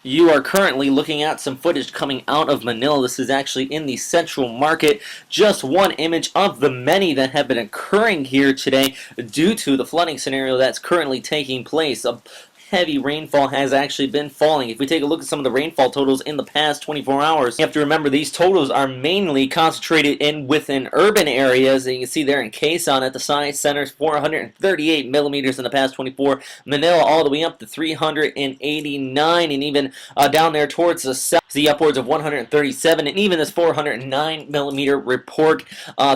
You are currently looking at some footage coming out of Manila. This is actually in the Central Market. Just one image of the many that have been occurring here today due to the flooding scenario that's currently taking place. A heavy rainfall has actually been falling. If we take a look at some of the rainfall totals in the past 24 hours, you have to remember these totals are mainly concentrated within urban areas. And you can see there in Quezon at the science centers, 438 millimeters in the past 24. Manila all the way up to 389, and even down there towards the south, the upwards of 137, and even this 409 millimeter report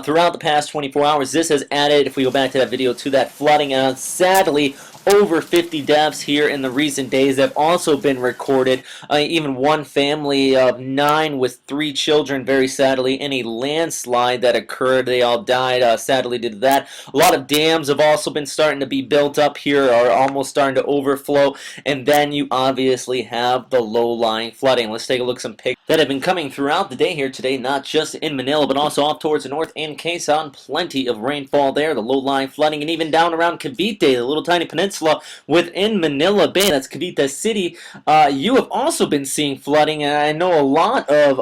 throughout the past 24 hours. This has added, if we go back to that video, to that flooding. Sadly, over 50 deaths here in the recent days have also been recorded. Even one family of 9 with 3 children, very sadly, in a landslide that occurred. They all died, sadly, due to that. A lot of dams have also been starting to be built up here, or almost starting to overflow. And then you obviously have the low-lying flooding. Let's take a look at some pictures that have been coming throughout the day here today, not just in Manila, but also off towards the north in Quezon. Plenty of rainfall there, the low-lying flooding, and even down around Cavite, the little tiny peninsula within Manila Bay, that's Cavite City. You have also been seeing flooding, and I know a lot of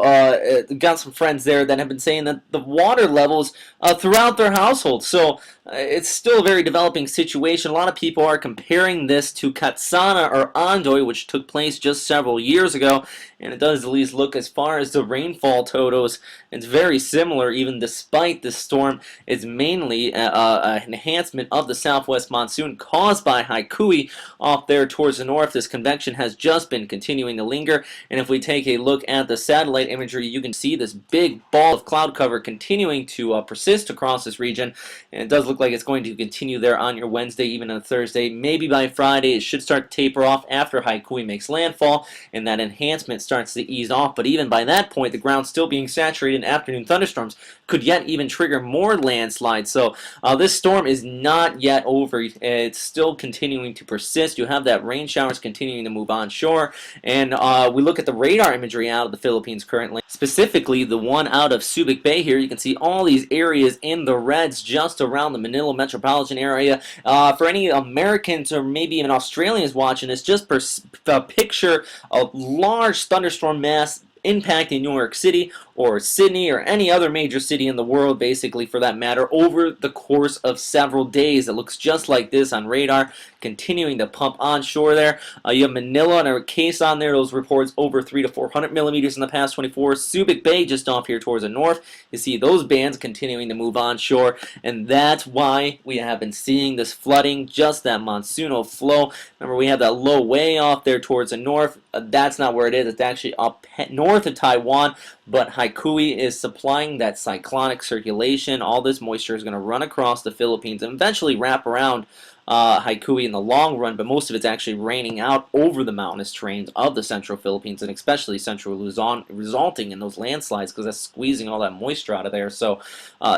got some friends there that have been saying that the water levels throughout their household. So it's still a very developing situation. A lot of people are comparing this to Katsana or Ondoy, which took place just several years ago, and it does at least look, as far as the rainfall totals, it's very similar. Even despite this storm, it's mainly an enhancement of the southwest monsoon caused by Haikui off there towards the north. This convection has just been continuing to linger, and if we take a look at the satellite imagery, you can see this big ball of cloud cover continuing to persist across this region, and it does look like it's going to continue there on your Wednesday, even on Thursday. Maybe by Friday it should start to taper off after Haikui makes landfall and that enhancement starts to ease off. But even by that point, the ground still being saturated in afternoon thunderstorms could yet even trigger more landslides. So this storm is not yet over. It's still continuing to persist. You have that rain showers continuing to move onshore, and we look at the radar imagery out of the Philippines currently, specifically the one out of Subic Bay here. You can see all these areas in the reds just around the Manila metropolitan area. For any Americans or maybe even Australians watching this, just picture a large thunderstorm mass impacting New York City or Sydney or any other major city in the world, basically, for that matter, over the course of several days. It looks just like this on radar, continuing to pump onshore there. You have Manila and a case on there. Those reports over 300 to 400 millimeters in the past 24. Subic Bay just off here towards the north. You see those bands continuing to move onshore, and that's why we have been seeing this flooding, just that monsoonal flow. Remember, we have that low way off there towards the north. That's not where it is. It's actually up north of Taiwan, but Haikui is supplying that cyclonic circulation. All this moisture is going to run across the Philippines and eventually wrap around Haikui in the long run, but most of it's actually raining out over the mountainous terrains of the central Philippines and especially central Luzon, resulting in those landslides because that's squeezing all that moisture out of there. So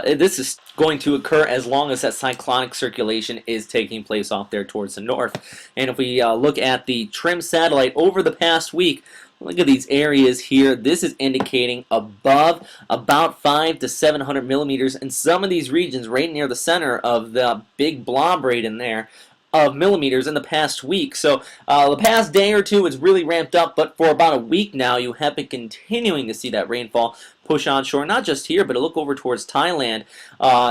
this is going to occur as long as that cyclonic circulation is taking place off there towards the north. And if we look at the trim satellite over the past week, look at these areas here. This is indicating above about 500 to 700 millimeters in some of these regions right near the center of the big blob rate in there of millimeters in the past week. So the past day or two it's really ramped up, but for about a week now you have been continuing to see that rainfall push onshore, not just here, but look over towards Thailand.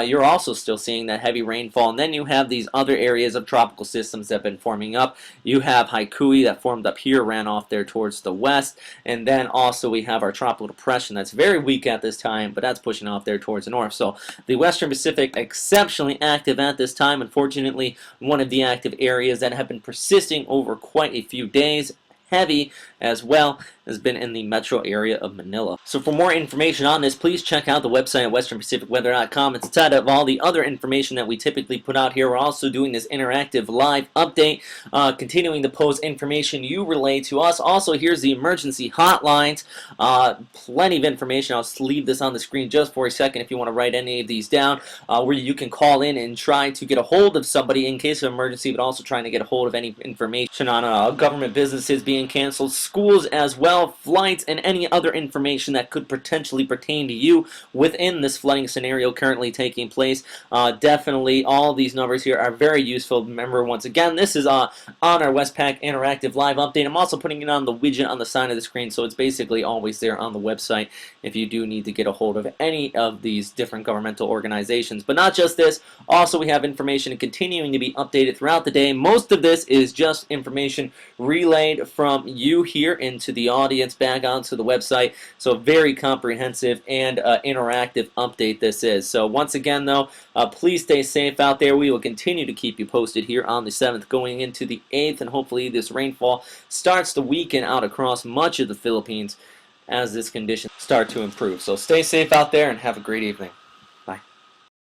You're also still seeing that heavy rainfall, and then you have these other areas of tropical systems that have been forming up. You have Haikui that formed up here, ran off there towards the west, and then also we have our tropical depression that's very weak at this time, but that's pushing off there towards the north. So the Western Pacific exceptionally active at this time. Unfortunately, one of the active areas that have been persisting over quite a few days, heavy as well, has been in the metro area of Manila. So for more information on this, please check out the website at westernpacificweather.com. It's a set of all the other information that we typically put out here. We're also doing this interactive live update, continuing to post information you relay to us. Also, here's the emergency hotlines. Plenty of information. I'll leave this on the screen just for a second if you want to write any of these down, where you can call in and try to get a hold of somebody in case of emergency, but also trying to get a hold of any information on government businesses being being canceled, schools as well, flights, and any other information that could potentially pertain to you within this flooding scenario currently taking place. Definitely, all these numbers here are very useful. Remember, once again, this is on our Westpac Interactive Live Update. I'm also putting it on the widget on the side of the screen, so it's basically always there on the website if you do need to get a hold of any of these different governmental organizations. But not just this, also we have information continuing to be updated throughout the day. Most of this is just information relayed from you here into the audience back onto the website. So very comprehensive and interactive update this is. So once again though, please stay safe out there. We will continue to keep you posted here on the 7th going into the 8th, and hopefully this rainfall starts to weaken out across much of the Philippines as this condition start to improve. So stay safe out there and have a great evening.